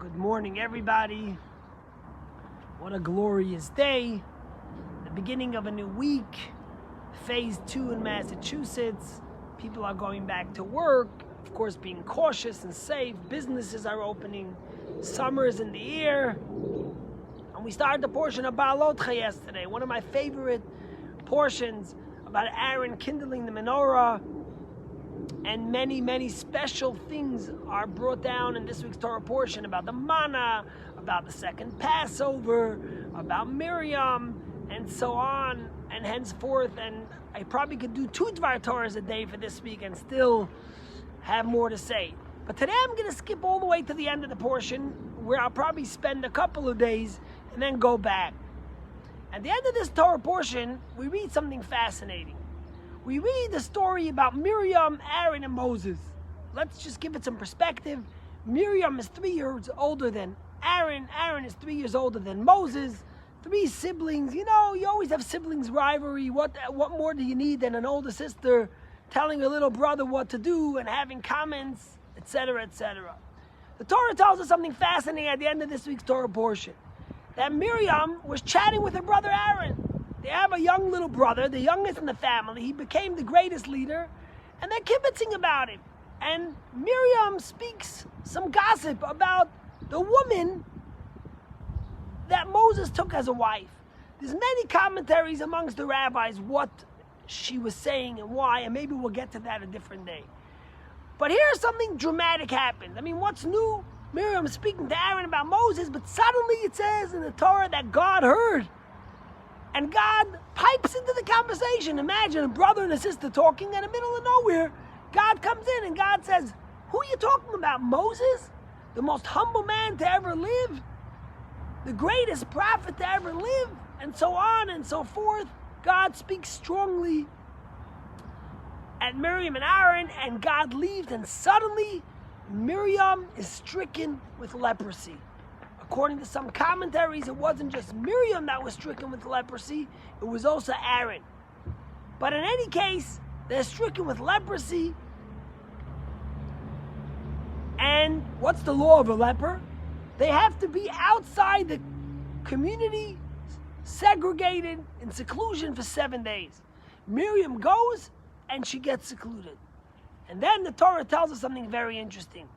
Good morning, everybody. What a glorious day. The beginning of a new week. Phase 2 in Massachusetts. People are going back to work. Of course, being cautious and safe. Businesses are opening. Summer is in the air. And we started the portion of Baalotcha yesterday. One of my favorite portions about Aaron kindling the menorah. And many special things are brought down in this week's Torah portion about the manna, about the second Passover, about Miriam, and so on, and henceforth. And I probably could do 2 Dvar Torahs a day for this week and still have more to say. But today I'm going to skip all the way to the end of the portion, where I'll probably spend a couple of days and then go back. At the end of this Torah portion, we read something fascinating. We read the story about Miriam, Aaron, and Moses. Let's just give it some perspective. Miriam is 3 years older than Aaron. Aaron is 3 years older than Moses. 3 siblings. You know, you always have siblings rivalry. What more do you need than an older sister telling a little brother what to do and having comments, etc., etc. The Torah tells us something fascinating at the end of this week's Torah portion. That Miriam was chatting with her brother Aaron. They have a young little brother, the youngest in the family. He became the greatest leader, and they're kibitzing about him. And Miriam speaks some gossip about the woman that Moses took as a wife. There's many commentaries amongst the rabbis what she was saying and why, and maybe we'll get to that a different day. But here's something dramatic happened. I mean, what's new? Miriam speaking to Aaron about Moses, but suddenly it says in the Torah that God heard. And God pipes into the conversation. Imagine a brother and a sister talking, and in the middle of nowhere, God comes in and God says, who are you talking about? Moses? The most humble man to ever live? The greatest prophet to ever live? And so on and so forth. God speaks strongly at Miriam and Aaron, and God leaves, and suddenly Miriam is stricken with leprosy. According to some commentaries, it wasn't just Miriam that was stricken with leprosy, it was also Aaron. But in any case, they're stricken with leprosy. And what's the law of a leper? They have to be outside the community, segregated in seclusion for 7 days. Miriam goes and she gets secluded. And then the Torah tells us something very interesting.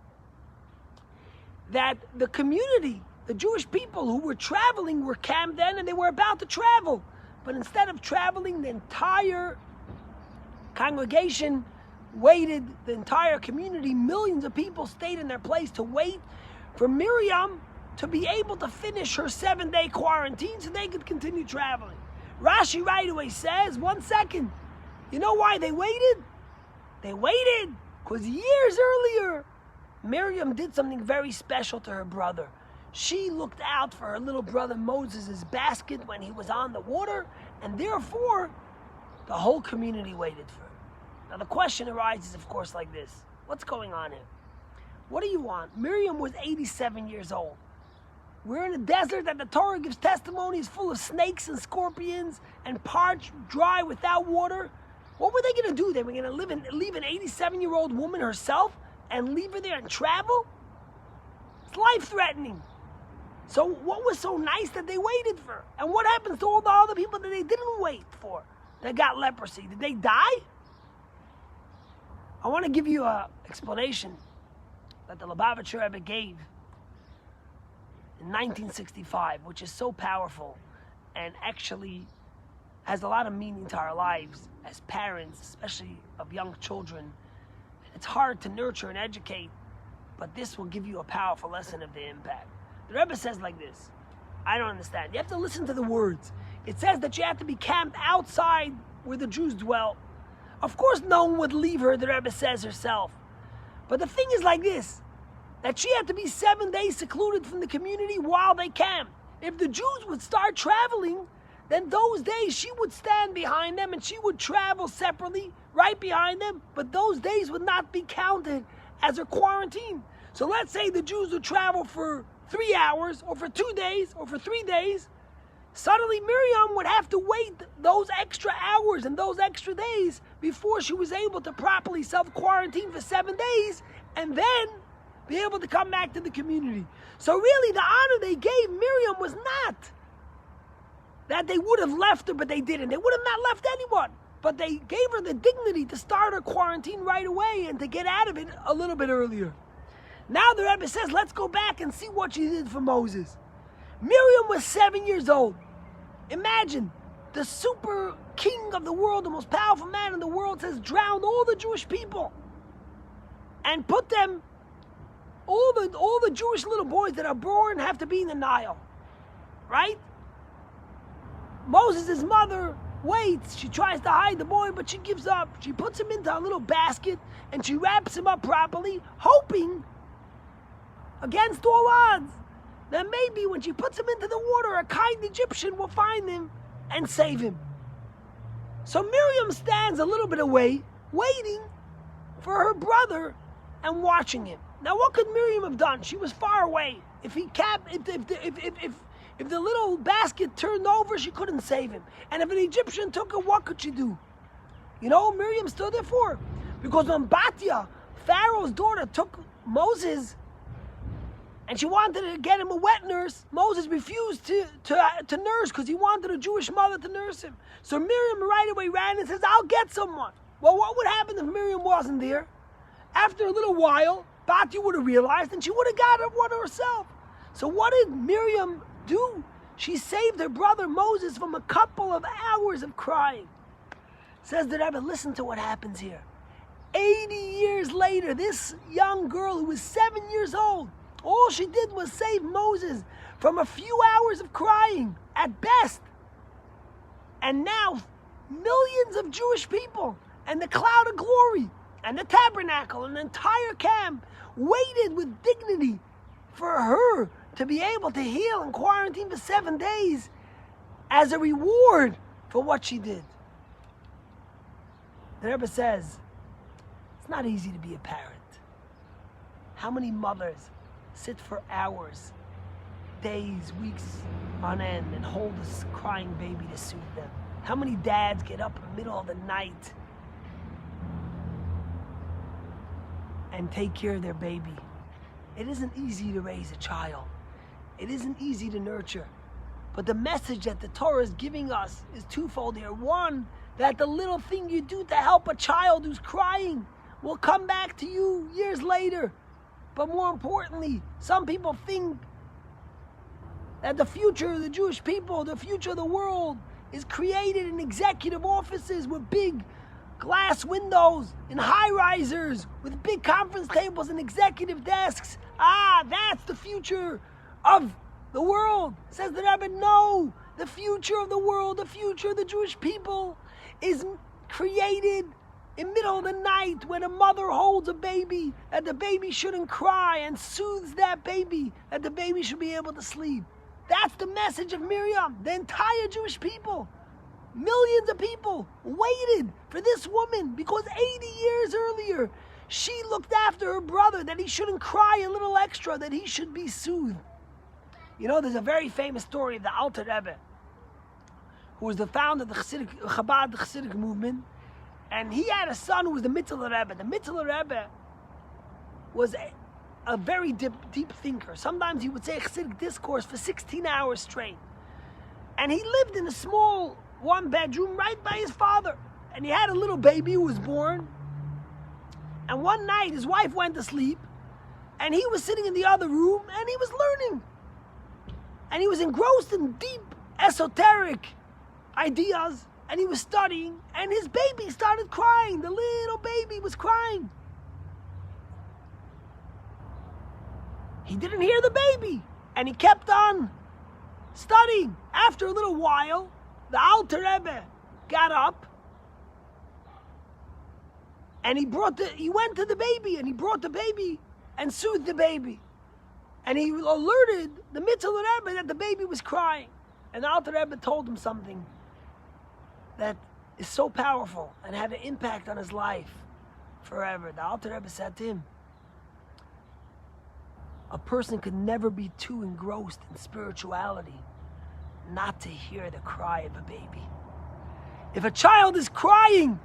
That the community, the Jewish people who were traveling were camped in, and they were about to travel. But instead of traveling, the entire congregation waited, the entire community, millions of people stayed in their place to wait for Miriam to be able to finish her 7-day quarantine so they could continue traveling. Rashi right away says, 1 second, you know why they waited? They waited because years earlier, Miriam did something very special to her brother. She looked out for her little brother Moses' basket when he was on the water, and therefore, the whole community waited for her. Now the question arises, of course, like this. What's going on here? What do you want? Miriam was 87 years old. We're in a desert that the Torah gives testimony is full of snakes and scorpions and parched, dry, without water. What were they going to do? They were going to leave an 87-year-old woman herself and leave her there and travel? It's life-threatening. So what was so nice that they waited for? And what happens to all the other people that they didn't wait for that got leprosy? Did they die? I want to give you an explanation that the Lubavitcher Rebbe gave in 1965, which is so powerful and actually has a lot of meaning to our lives as parents, especially of young children. It's hard to nurture and educate, but this will give you a powerful lesson of the impact. The Rebbe says like this. I don't understand. You have to listen to the words. It says that you have to be camped outside where the Jews dwell. Of course, no one would leave her, the Rebbe says herself. But the thing is like this, that she had to be 7 days secluded from the community while they camped. If the Jews would start traveling, then those days she would stand behind them and she would travel separately right behind them, but those days would not be counted as her quarantine. So let's say the Jews would travel for 3 hours, or for 2 days, or for 3 days. Suddenly Miriam would have to wait those extra hours and those extra days before she was able to properly self-quarantine for 7 days, and then be able to come back to the community. So really the honor they gave Miriam was not that they would have left her, but they didn't. They would have not left anyone. But they gave her the dignity to start her quarantine right away and to get out of it a little bit earlier. Now the Rebbe says, let's go back and see what she did for Moses. Miriam was 7 years old. Imagine, the super king of the world, the most powerful man in the world, says drown all the Jewish people and put them, all the Jewish little boys that are born have to be in the Nile, right? Moses' mother waits. She tries to hide the boy, but she gives up. She puts him into a little basket and she wraps him up properly, hoping against all odds that maybe when she puts him into the water, a kind Egyptian will find him and save him. So Miriam stands a little bit away, waiting for her brother and watching him. Now, what could Miriam have done? She was far away. If the little basket turned over, she couldn't save him. And if an Egyptian took her, what could she do? You know, Miriam stood there for her. Because when Batya, Pharaoh's daughter, took Moses and she wanted to get him a wet nurse, Moses refused to nurse because he wanted a Jewish mother to nurse him. So Miriam right away ran and says, I'll get someone. Well, what would happen if Miriam wasn't there? After a little while, Batya would have realized and she would have got one herself. So what did Miriam do? She saved her brother Moses from a couple of hours of crying. Says the Rebbe, listen to what happens here. 80 years later, this young girl who was 7 years old, all she did was save Moses from a few hours of crying, at best. And now, millions of Jewish people, and the cloud of glory, and the tabernacle, and the entire camp, waited with dignity for her to be able to heal and quarantine for 7 days as a reward for what she did. The Rebbe says, it's not easy to be a parent. How many mothers sit for hours, days, weeks on end and hold a crying baby to soothe them? How many dads get up in the middle of the night and take care of their baby? It isn't easy to raise a child. It isn't easy to nurture. But the message that the Torah is giving us is twofold here. One, that the little thing you do to help a child who's crying will come back to you years later. But more importantly, some people think that the future of the Jewish people, the future of the world, is created in executive offices with big glass windows, in high-risers, with big conference tables and executive desks. That's the future of the world. Says the Rebbe, no, the future of the world, the future of the Jewish people is created in the middle of the night when a mother holds a baby, that the baby shouldn't cry, and soothes that baby, that the baby should be able to sleep. That's the message of Miriam. The entire Jewish people, millions of people, waited for this woman because 80 years earlier, she looked after her brother, that he shouldn't cry a little extra, that he should be soothed. You know, there's a very famous story of the Alter Rebbe, who was the founder of the Chabad movement, and he had a son who was the Mitzvah Rebbe. The Mitzvah Rebbe was a very deep thinker. Sometimes he would say a Chassidic discourse for 16 hours straight. And he lived in a small one-bedroom right by his father. And he had a little baby who was born. And one night his wife went to sleep, and he was sitting in the other room, and he was learning. And he was engrossed in deep esoteric ideas, and he was studying, and his baby started crying. The little baby was crying. He didn't hear the baby, and he kept on studying. After a little while, the Alter Rebbe got up, and he went to the baby, and he brought the baby and soothed the baby. And he alerted the Mitzvah Rebbe that the baby was crying. And the Alter Rebbe told him something that is so powerful and had an impact on his life forever. The Alter Rebbe said to him, a person could never be too engrossed in spirituality not to hear the cry of a baby. If a child is crying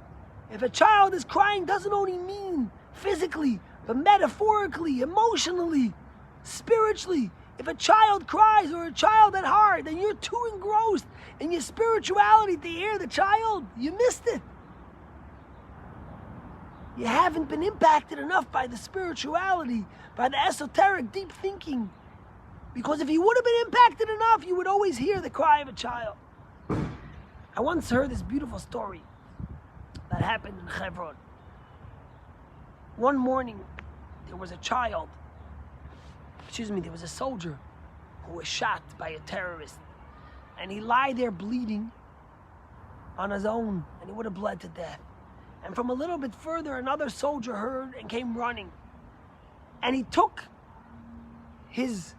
doesn't only mean physically, but metaphorically, emotionally, spiritually. If a child cries or a child at heart, and you're too engrossed in your spirituality to hear the child, you missed it. You haven't been impacted enough by the spirituality, by the esoteric deep thinking. Because if you would have been impacted enough, you would always hear the cry of a child. I once heard this beautiful story that happened in Hebron. One morning, there was a soldier who was shot by a terrorist. And he lay there bleeding on his own, and he would have bled to death. And from a little bit further, another soldier heard and came running. And he took his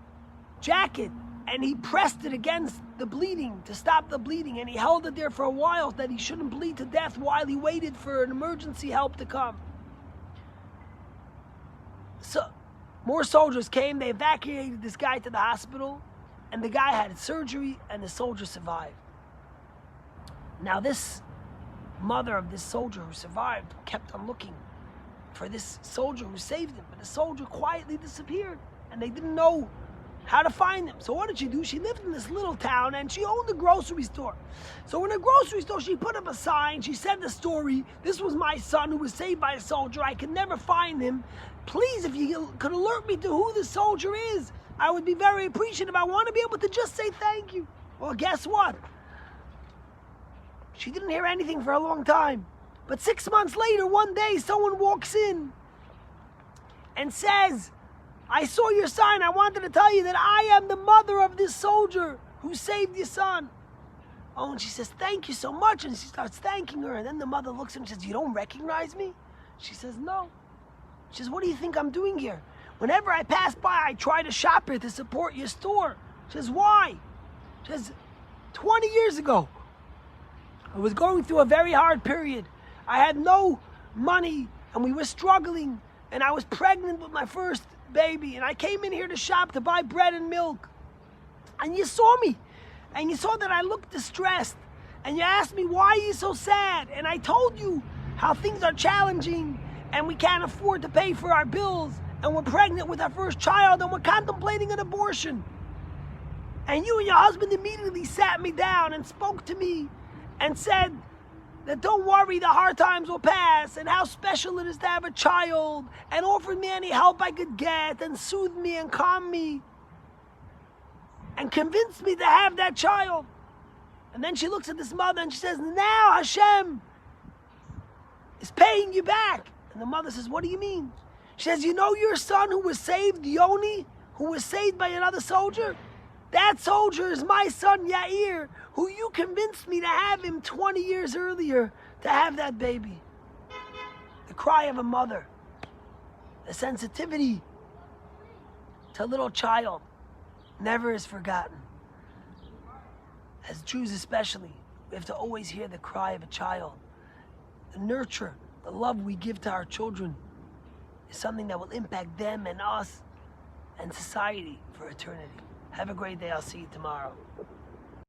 jacket and he pressed it against the bleeding to stop the bleeding. And he held it there for a while so that he shouldn't bleed to death while he waited for an emergency help to come. So more soldiers came. They evacuated this guy to the hospital. And the guy had surgery and the soldier survived. Now this mother of this soldier who survived kept on looking for this soldier who saved him, but the soldier quietly disappeared and they didn't know how to find him. So what did she do? She lived in this little town and she owned a grocery store. So in a grocery store she put up a sign. She said the story, "This was my son who was saved by a soldier. I could never find him. Please, if you could alert me to who the soldier is, I would be very appreciative. I want to be able to just say thank you." Well, guess what? She didn't hear anything for a long time. But 6 months later, one day, someone walks in and says, "I saw your sign. I wanted to tell you that I am the mother of this soldier who saved your son." Oh, and she says, "Thank you so much." And she starts thanking her. And then the mother looks at her and says, "You don't recognize me?" She says, "No." She says, "What do you think I'm doing here? Whenever I pass by, I try to shop here to support your store." She says, "Why?" She says, 20 years ago, I was going through a very hard period. I had no money and we were struggling and I was pregnant with my first baby and I came in here to shop to buy bread and milk. And you saw me and you saw that I looked distressed and you asked me, "Why are you so sad?" And I told you how things are challenging and we can't afford to pay for our bills and we're pregnant with our first child and we're contemplating an abortion. And you and your husband immediately sat me down and spoke to me and said that don't worry, the hard times will pass, and how special it is to have a child, and offered me any help I could get, and soothed me and calmed me, and convinced me to have that child. And then she looks at this mother and she says, "Now Hashem is paying you back." And the mother says, "What do you mean?" She says, "You know your son who was saved, Yoni, who was saved by another soldier? That soldier is my son, Yair, who you convinced me to have him 20 years earlier to have that baby." The cry of a mother, the sensitivity to a little child never is forgotten. As Jews especially, we have to always hear the cry of a child. The nurture, the love we give to our children is something that will impact them and us and society for eternity. Have a great day. I'll see you tomorrow.